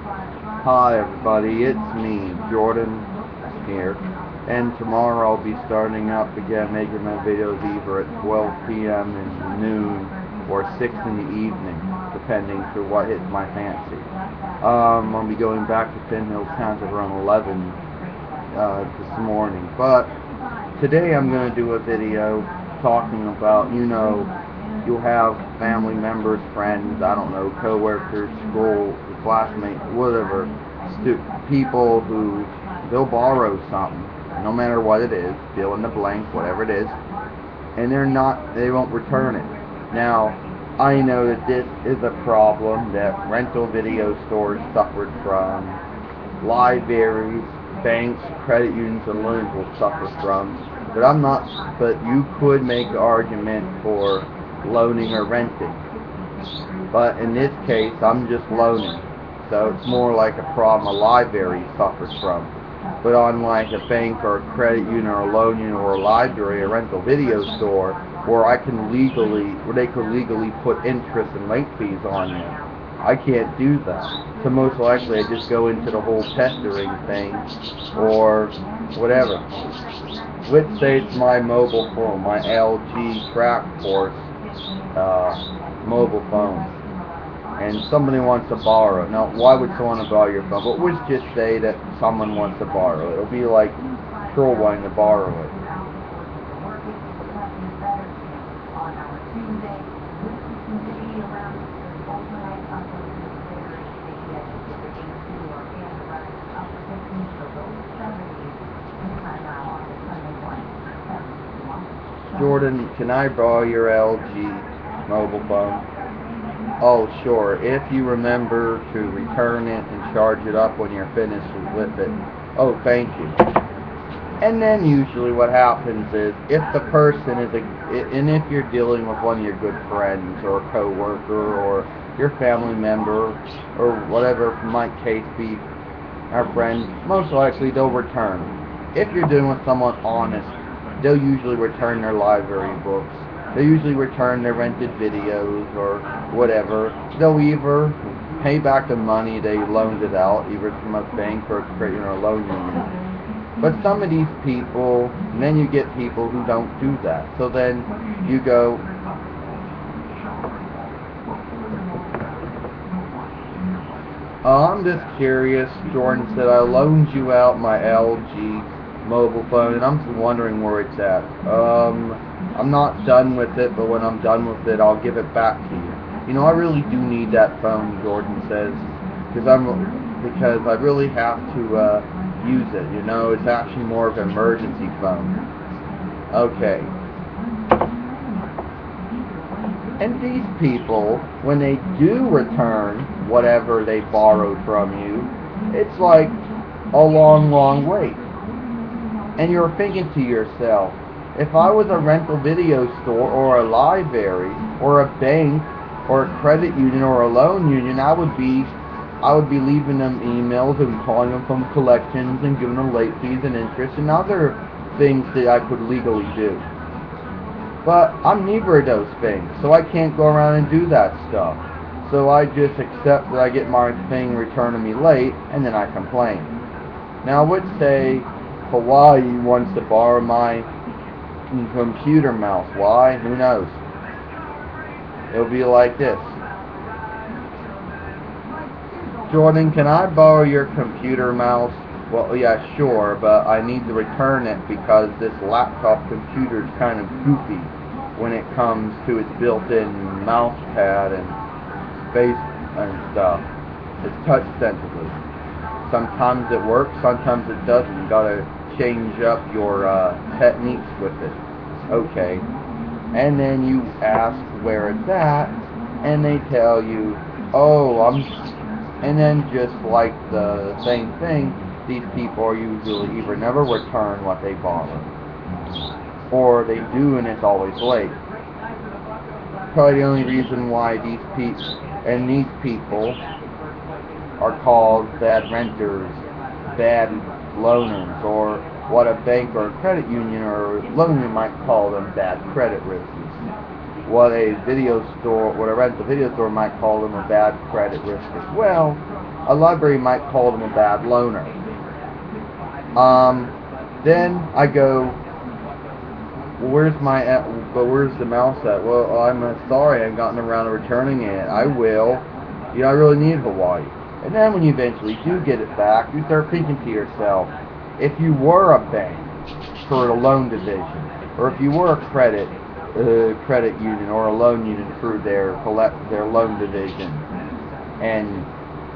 Hi everybody, it's me, Jordan here, and tomorrow I'll be starting up again making my videos either at 12 p.m. and noon or 6 in the evening, depending to what hits my fancy. I'll be going back to Pin Hill Township around 11 this morning, but today I'm going to do a video talking about, you'll have family members, friends, I don't know, co-workers, school, classmates, whatever, people who they'll borrow something, no matter what it is, fill in the blank, whatever it is, and they won't return it. Now, I know that this is a problem that rental video stores suffered from, libraries, banks, credit unions, and loans will suffer from. But you could make an argument for loaning or renting. But in this case, I'm just loaning. So it's more like a problem a library suffers from. But on like a bank or a credit union or a loan union or a library, a rental video store, where they could legally put interest and late fees on you. I can't do that. So most likely I just go into the whole pestering thing or whatever. Let's say it's my mobile phone, my LG TrackForce mobile phone, and somebody wants to borrow it. Now, why would someone borrow your phone? But let's just say that someone wants to borrow it. It'll be like Troll wanting to borrow it. Jordan, can I borrow your LG mobile phone? Oh, sure, if you remember to return it and charge it up when you're finished with it. Oh, thank you. And then usually what happens is, if the person is and if you're dealing with one of your good friends or a co-worker or your family member or whatever might case be, our friend, most likely they'll return. If you're dealing with someone honest, they'll usually return their library books. They'll usually return their rented videos or whatever. They'll either pay back the money they loaned it out, either from a bank or a loan union. But some of these people, and then you get people who don't do that. So then you go, I'm just curious, Jordan said, I loaned you out my LG mobile phone, and I'm just wondering where it's at. I'm not done with it, but when I'm done with it, I'll give it back to you. I really do need that phone, Jordan says, because I really have to use it. It's actually more of an emergency phone. Okay. And these people, when they do return whatever they borrowed from you, it's like a long, long wait. And you're thinking to yourself, if I was a rental video store or a library or a bank or a credit union or a loan union, I would be leaving them emails and calling them from collections and giving them late fees and interest and other things that I could legally do. But I'm neither of those things, so I can't go around and do that stuff. So I just accept that I get my thing returned to me late, and then I complain. Now let's say Hawaii wants to borrow my computer mouse. Why? Who knows? It'll be like this. Jordan, can I borrow your computer mouse? Well, yeah, sure, but I need to return it because this laptop computer is kind of goofy when it comes to its built-in mouse pad and space and stuff. It's touch sensitive. Sometimes it works, sometimes it doesn't. You gotta change up your techniques with it. Okay. And then you ask where it's at, and they tell you, and then just like the same thing, these people are usually either never return what they borrow, or they do and it's always late. Probably the only reason why these people are called bad renters, bad loaners, or what a bank or a credit union or loan union might call them, bad credit risks. What a rental video store might call them a bad credit risk as well. a library might call them a bad loaner. Then I go, well, where's the mouse at? Well, I'm sorry, I haven't gotten around to returning it. I will. You know, I really need Hawaii. And then when you eventually do get it back, you start thinking to yourself, if you were a bank for a loan division, or if you were a credit union or a loan union through their loan division, and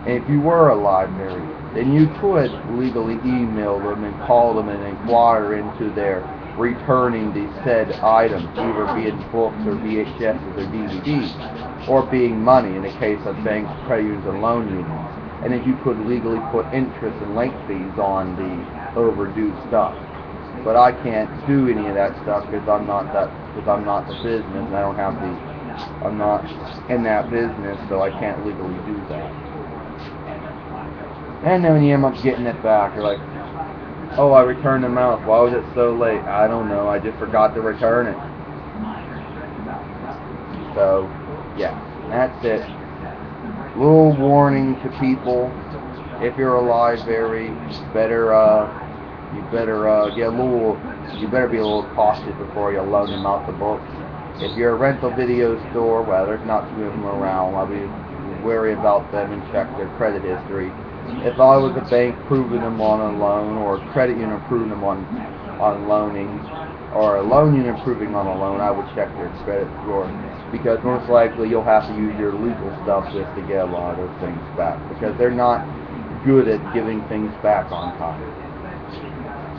if you were a library, then you could legally email them and call them and inquire into their returning the said items, either being books or VHSs or DVDs, or being money in the case of banks, credit unions, and loan unions. And if you could legally put interest and late fees on the overdue stuff. But I can't do any of that stuff because I'm not the business, and I'm not in that business, so I can't legally do that. And then when you end up getting it back, you're like, oh, I returned the mouse. Why was it so late? I don't know. I just forgot to return it. So, yeah, that's it. Little warning to people: if you're a library, you better be a little cautious before you loan them out the books. If you're a rental video store, well, there's not too many of them around. I'll be wary about them and check their credit history. If I was a bank proving them on a loan, or a credit union proving them on loaning, or a loan union proving on a loan, I would check their credit score, because most likely you'll have to use your legal stuff just to get a lot of those things back, because they're not good at giving things back on time.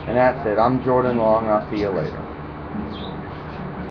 And that's it. I'm Jordan Long. I'll see you later.